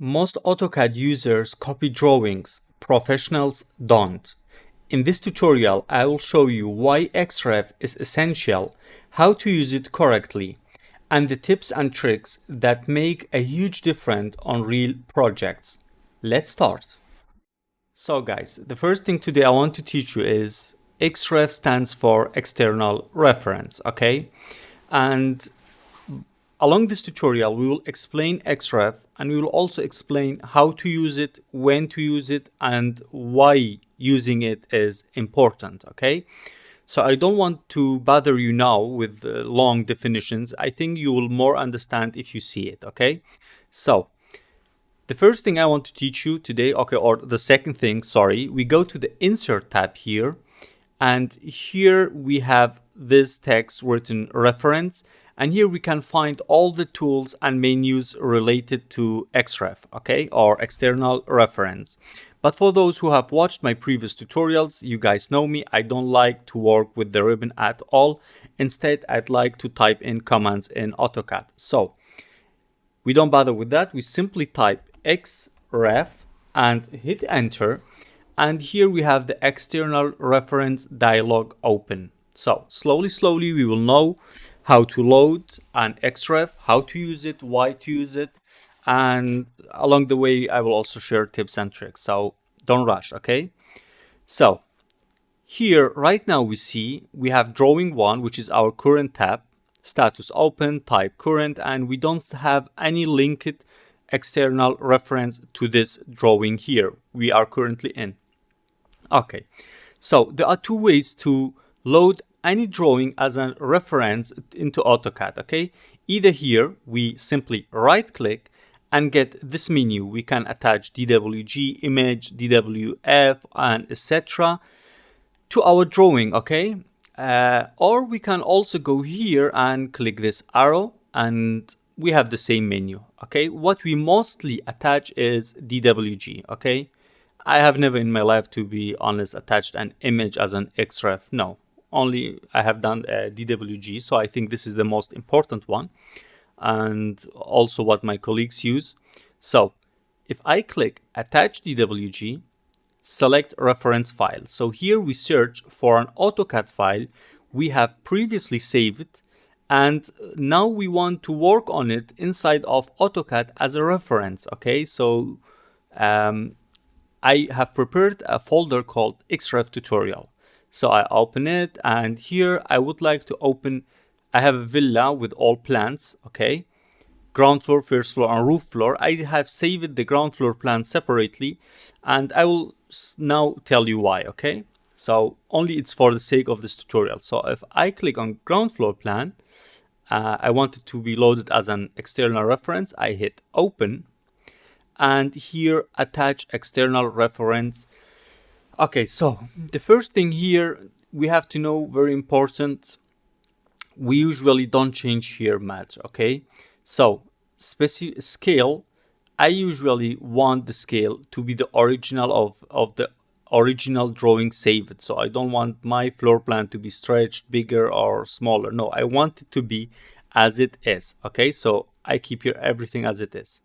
Most AutoCAD users copy drawings, professionals don't. In this tutorial, I will show you why XREF is essential, how to use it correctly, and the tips and tricks that make a huge difference on real projects. Let's start. So guys, the first thing today I want to teach you is XREF stands for external reference, okay? And along this tutorial, we will explain XREF and we will also explain how to use it, when to use it, and why using it is important, okay? So I don't want to bother you now with long definitions. I think you will more understand if you see it, okay? So the first thing I want to teach you today, okay, or the second thing, sorry, we go to the Insert tab here, and here we have this text written reference, and here we can find all the tools and menus related to XREF, okay, or external reference. But for those who have watched my previous tutorials, you guys know me, I don't like to work with the ribbon at all. Instead, I'd like to type in commands in AutoCAD. So we don't bother with that. We simply type XREF and hit enter. And here we have the external reference dialog open. So slowly we will know how to load an XREF, how to use it, why to use it, and along the way I will also share tips and tricks. So don't rush, okay? So here right now we see we have drawing 1, which is our current tab, status open, type current, and we don't have any linked external reference to this drawing here we are currently in. Okay, so there are two ways to load any drawing as a reference into AutoCAD, okay? Either here we simply right click and get this menu. We can attach DWG, image, DWF, and etc. to our drawing, okay? Or we can also go here and click this arrow and we have the same menu, okay? What we mostly attach is DWG, okay? I have never in my life, to be honest, attached an image as an XREF. No, only I have done DWG. So I think this is the most important one and also what my colleagues use. So if I click attach DWG, select reference file. So here we search for an AutoCAD file we have previously saved, and now we want to work on it inside of AutoCAD as a reference, okay? So I have prepared a folder called XREF tutorial. So I open it, and here I would like to open, I have a villa with all plans, okay? Ground floor, first floor, and roof floor. I have saved the ground floor plan separately, and I will now tell you why, okay? So only it's for the sake of this tutorial. So if I click on ground floor plan, I want it to be loaded as an external reference. I hit open, and here attach external reference. Okay, so the first thing here we have to know, very important, we usually don't change here much, okay? So scale, I usually want the scale to be the original of the original drawing saved. So I don't want my floor plan to be stretched bigger or smaller. No, I want it to be as it is, okay? So I keep here everything as it is.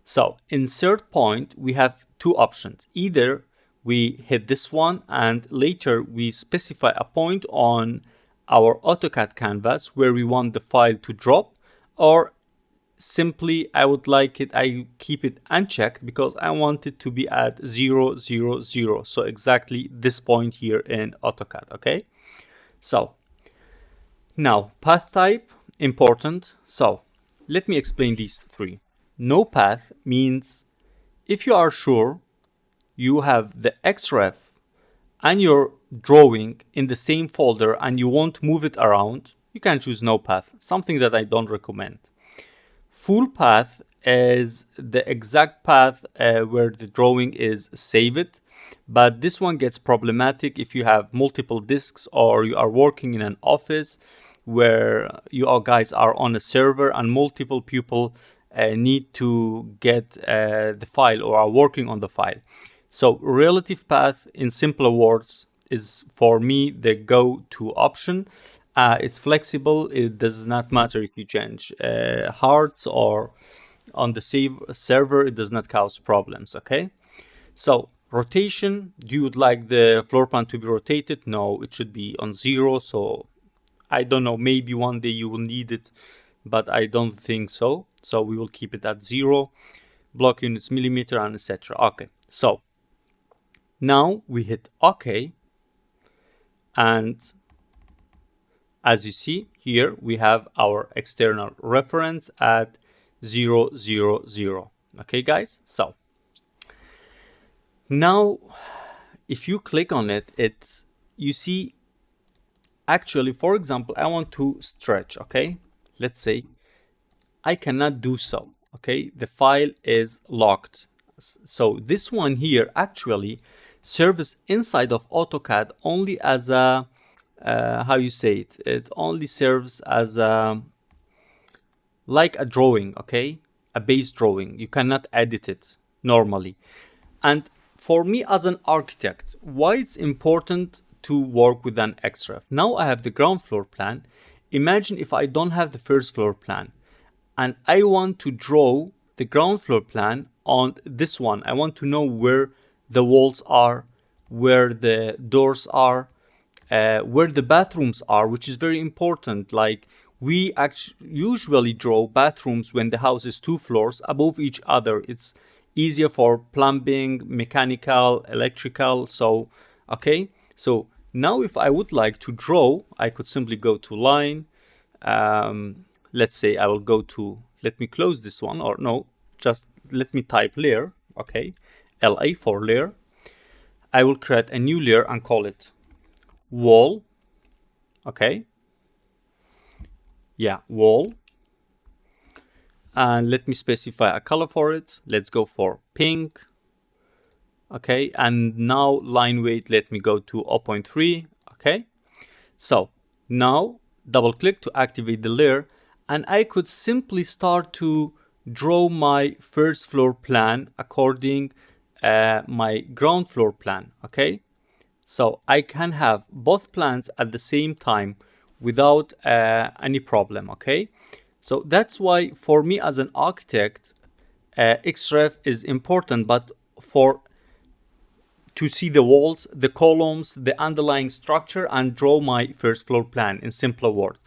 So insert point, we have two options. Either we hit this one and later we specify a point on our AutoCAD canvas where we want the file to drop, or simply I keep it unchecked because I want it to be at 0, 0, 0. So exactly this point here in AutoCAD, okay? So now path type, important. So let me explain these three. No path means if you are sure you have the XREF and your drawing in the same folder and you won't move it around, you can choose no path, something that I don't recommend. Full path is the exact path where the drawing is saved, but this one gets problematic if you have multiple disks or you are working in an office where you guys are on a server and multiple people need to get the file or are working on the file. So relative path, in simpler words, is for me the go-to option. It's flexible. It does not matter if you change hearts or on the server, it does not cause problems. Okay, so rotation, do you would like the floor plan to be rotated? No, it should be on 0. So I don't know, maybe one day you will need it, but I don't think so. So we will keep it at 0. Block units, millimeter, and etc. Okay, so now we hit OK, and as you see here, we have our external reference at 0, 0, 0. Okay, guys, so now if you click on it, you see, actually, for example, I want to stretch. Okay, let's say I cannot do so. Okay, the file is locked. So this one here actually serves inside of AutoCAD only as a how you say it, it only serves as a like a drawing. Okay, a base drawing. You cannot edit it normally. And for me as an architect, why it's important to work with an XREF? Now I have the ground floor plan. Imagine if I don't have the first floor plan and I want to draw the ground floor plan on this one. I want to know where the walls are, where the doors are, where the bathrooms are, which is very important. Like, we usually draw bathrooms when the house is 2 floors above each other. It's easier for plumbing, mechanical, electrical. So okay, so now if I would like to draw, I could simply go to line. Let's say I will go to, let me close this one, or no, just let me type layer. Okay, LA for layer. I will create a new layer and call it wall. Okay, yeah, wall. And let me specify a color for it. Let's go for pink. Okay, and now line weight, let me go to 0.3. Okay, so now double click to activate the layer, and I could simply start to draw my first floor plan according my ground floor plan. Okay, so I can have both plans at the same time without any problem. Okay, so that's why for me as an architect, XREF is important, but to see the walls, the columns, the underlying structure, and draw my first floor plan in simpler words.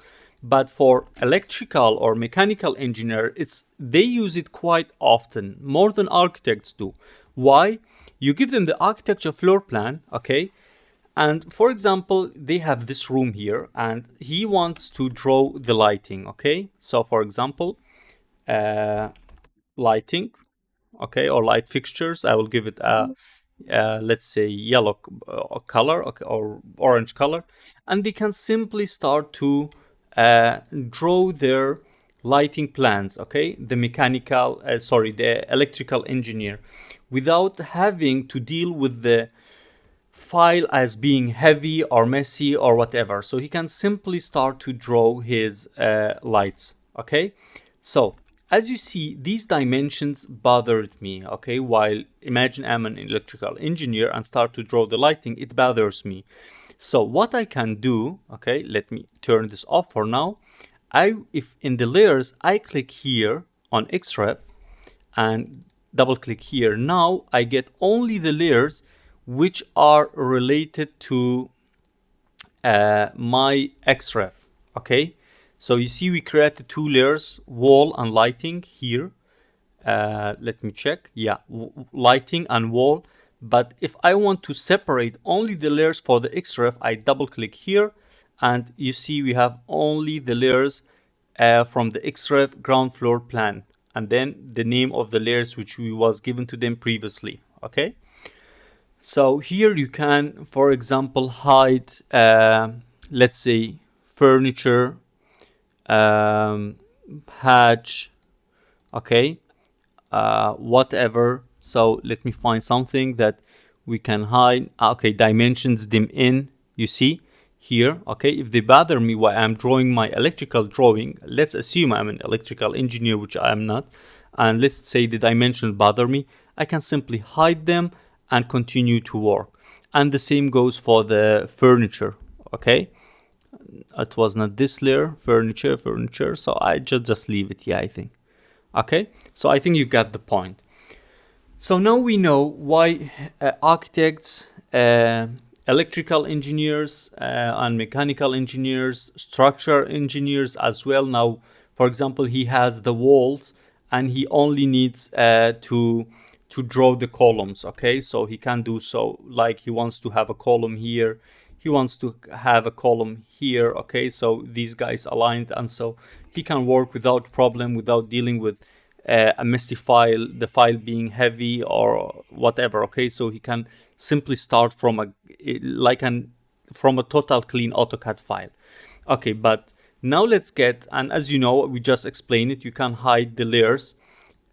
But for electrical or mechanical engineer, they use it quite often, more than architects do. Why? You give them the architecture floor plan, okay? And for example, they have this room here and he wants to draw the lighting. Okay, so for example, lighting, okay, or light fixtures, I will give it a let's say yellow color, okay, or orange color, and they can simply start to draw their lighting plans. Okay, the the electrical engineer, without having to deal with the file as being heavy or messy or whatever. So he can simply start to draw his lights. Okay, so as you see, these dimensions bothered me. Okay, while imagine I'm an electrical engineer and start to draw the lighting, it bothers me. So what I can do, okay, let me turn this off for now. If in the layers I click here on XREF and double click here, now I get only the layers which are related to my XREF. Okay, so you see we created 2 layers, wall and lighting here. Let me check. Yeah, lighting and wall. But if I want to separate only the layers for the XREF, I double click here and you see we have only the layers from the XREF ground floor plan, and then the name of the layers which was given to them previously. Okay, so here you can, for example, hide let's say furniture, hatch, okay, whatever. So let me find something that we can hide. Okay, dimensions, dim in, you see here. Okay, if they bother me while I'm drawing my electrical drawing, let's assume I'm an electrical engineer, which I am not, and let's say the dimensions bother me, I can simply hide them and continue to work. And the same goes for the furniture. Okay, it was not this layer, furniture, so I just leave it. Yeah, I think. Okay, so I think you got the point. So now we know why architects, electrical engineers, and mechanical engineers, structural engineers as well. Now, for example, he has the walls and he only needs to draw the columns. Okay, so he can do so. Like he wants to have a column here, he wants to have a column here. Okay, so these guys aligned, and so he can work without problem, without dealing with a messy file, the file being heavy or whatever. Okay, so he can simply start from a total clean AutoCAD file. Okay, but now let's get, and as you know, we just explained it, you can hide the layers.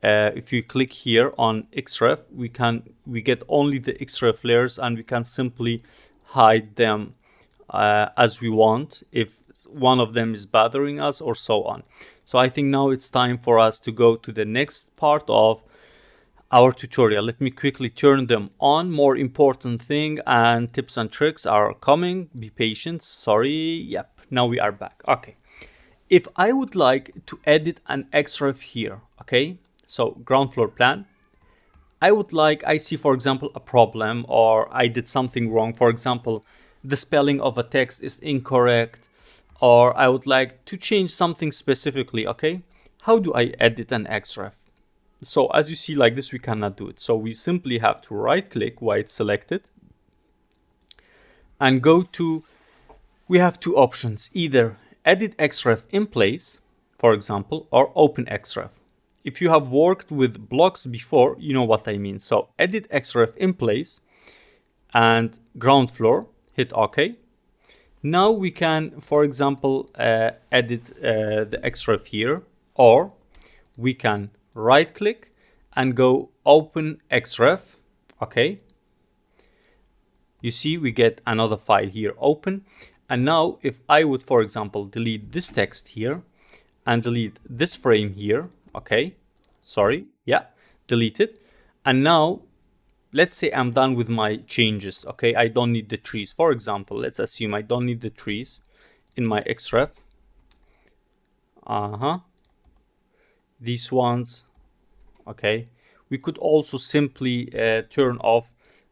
If you click here on XREF, we get only the XREF layers, and we can simply hide them as we want if one of them is bothering us or so on. So I think now it's time for us to go to the next part of our tutorial. Let me quickly turn them on. More important thing and tips and tricks are coming. Be patient. Sorry. Yep. Now we are back. Okay. If I would like to edit an XREF here, okay, so ground floor plan, I see, for example, a problem, or I did something wrong. For example, the spelling of a text is incorrect, or I would like to change something specifically. Okay, how do I edit an XREF? So as you see, like this, we cannot do it. So we simply have to right click while it's selected and go to, we have two options, either edit XREF in place, for example, or open XREF. If you have worked with blocks before, you know what I mean. So edit XREF in place and ground floor, hit OK. Now we can, for example, edit the XREF here, or we can right click and go open XREF. Okay. You see, we get another file here open. And now if I would, for example, delete this text here and delete this frame here, okay, sorry, yeah, delete it. And now let's say I'm done with my changes. Okay, I don't need the trees. For example, let's assume I don't need the trees in my XREF. These ones, okay. We could also simply turn off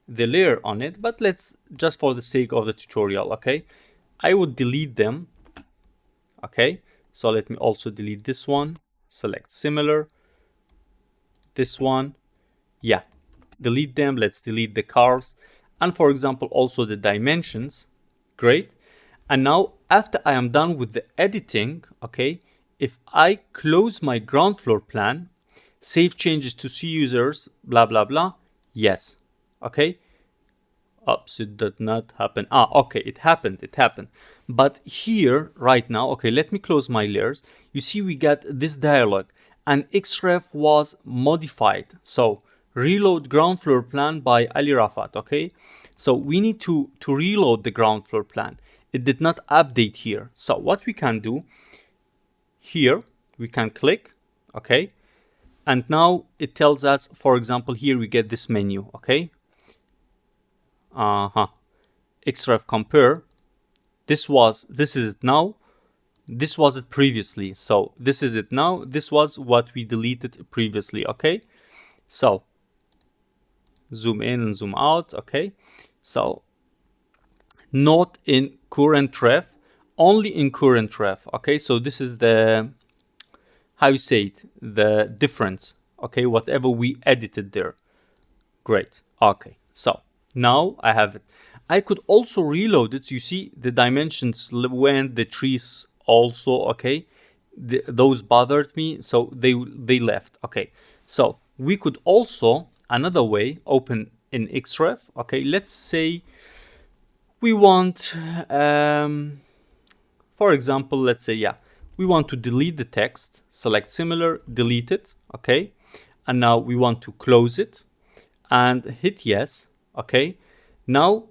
the layer on it, but let's, just for the sake of the tutorial, okay, I would delete them. Okay, so let me also delete this one, select similar, this one, yeah, delete them. Let's delete the cars, and for example also the dimensions. Great. And now after I am done with the editing, okay, if I close my ground floor plan, save changes to see users, blah blah blah, yes, okay. Oops, it did not happen. Okay, it happened. But here right now, okay, let me close my layers. You see, we got this dialog, and XREF was modified. So reload ground floor plan by Ali Rafat. Okay, so we need to reload the ground floor plan. It did not update here. So what we can do here, we can click, okay, and now it tells us, for example, here we get this menu. Okay, XREF compare. This is it now. This was it previously. So this is it now. This was what we deleted previously. Okay, so zoom in and zoom out. Okay, so not in current ref, only in current ref. Okay, so this is the, how you say it, the difference. Okay, whatever we edited there. Great. Okay, so now I have it. I could also reload it. You see the dimensions when the trees also, okay, those bothered me, so they left. Okay, so we could also, another way, open in XREF. Okay, let's say we want, for example, let's say, yeah, we want to delete the text. Select similar, delete it. Okay, and now we want to close it and hit yes. Okay, now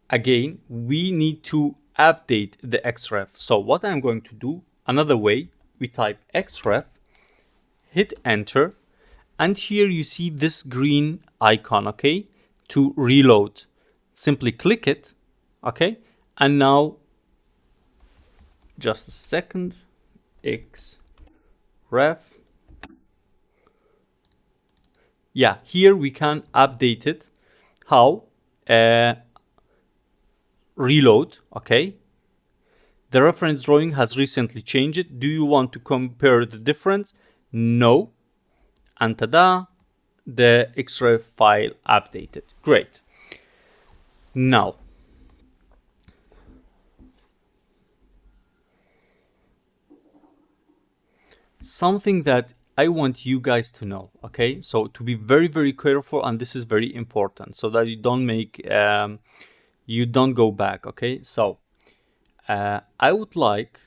again we need to update the XREF. So what I'm going to do, another way, we type XREF, hit enter, and here you see this green icon, okay, to reload. Simply click it, okay, and now just a second, XREF, yeah, here we can update it. How? Reload, okay. The reference drawing has recently changed. Do you want to compare the difference? No. And ta-da, the XREF file updated. Great. Now, something that I want you guys to know, okay? So to be very, very careful, and this is very important, so that you don't make, you don't go back, okay? So I would like,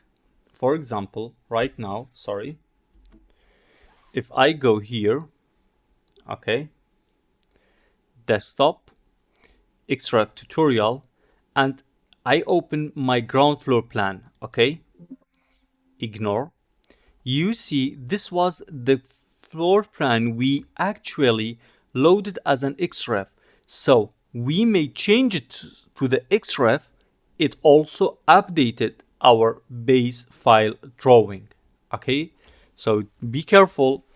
for example, right now, sorry, if I go here, okay, desktop, XREF tutorial, and I open my ground floor plan, okay, ignore. You see, this was the floor plan we actually loaded as an XREF. So we may change it to the XREF. It also updated our base file drawing. Okay, so be careful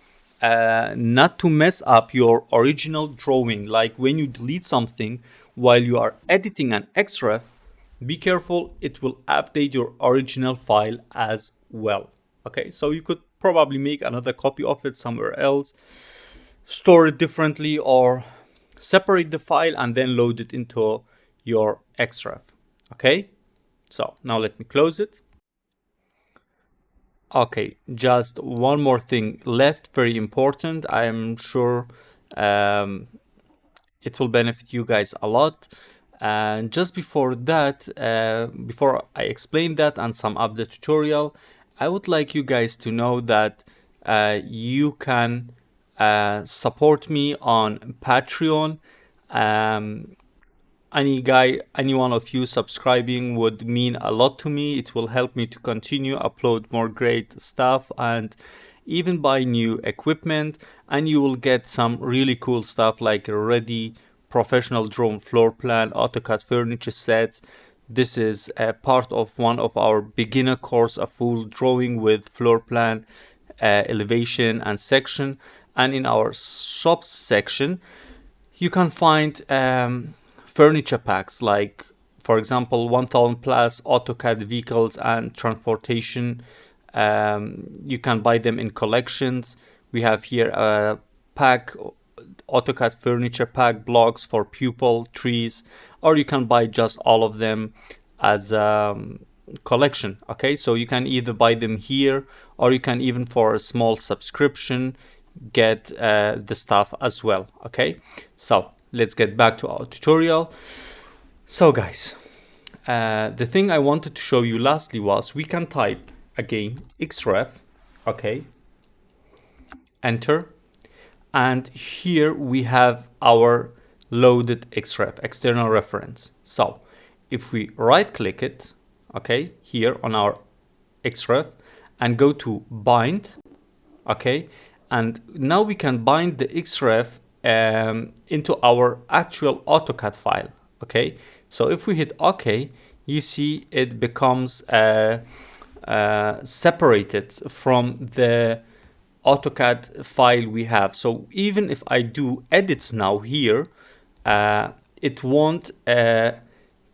not to mess up your original drawing. Like when you delete something while you are editing an XREF, be careful, it will update your original file as well. Okay, so you could probably make another copy of it somewhere else, store it differently, or separate the file and then load it into your XREF. Okay, so now let me close it. Okay, just one more thing left, very important. I am sure it will benefit you guys a lot. And just before that, before I explain that and sum up the tutorial, I would like you guys to know that you can support me on Patreon. Any one of you subscribing would mean a lot to me. It will help me to continue upload more great stuff and even buy new equipment, and you will get some really cool stuff like a ready professional drone floor plan, AutoCAD furniture sets. This is a part of one of our beginner course, a full drawing with floor plan, elevation and section. And in our shops section, you can find furniture packs like, for example, 1000 plus AutoCAD vehicles and transportation. You can buy them in collections. We have here a pack, AutoCAD furniture pack, blocks for pupil, trees, or you can buy just all of them as a collection. Okay, so you can either buy them here, or you can even for a small subscription get the stuff as well. Okay, so let's get back to our tutorial. So guys, the thing I wanted to show you lastly was we can type again XREF, okay, enter, and here we have our loaded XREF, external reference. So if we right click it, okay, here on our XREF and go to bind, okay, and now we can bind the XREF into our actual AutoCAD file. Okay, so if we hit OK, you see it becomes separated from the AutoCAD file we have. So even if I do edits now here, it won't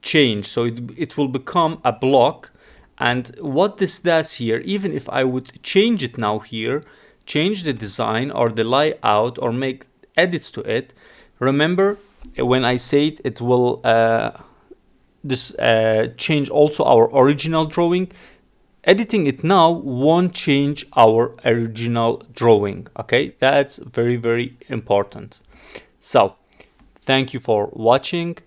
change. So it will become a block. And what this does here, even if I would change it now here, change the design or the layout or make edits to it, remember when I said it will change also our original drawing, editing it now won't change our original drawing. Okay, that's very, very important. So thank you for watching.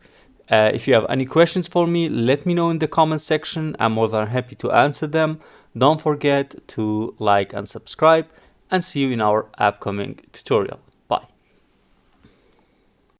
If you have any questions for me, let me know in the comment section. I'm more than happy to answer them. Don't forget to like and subscribe, and see you in our upcoming tutorial.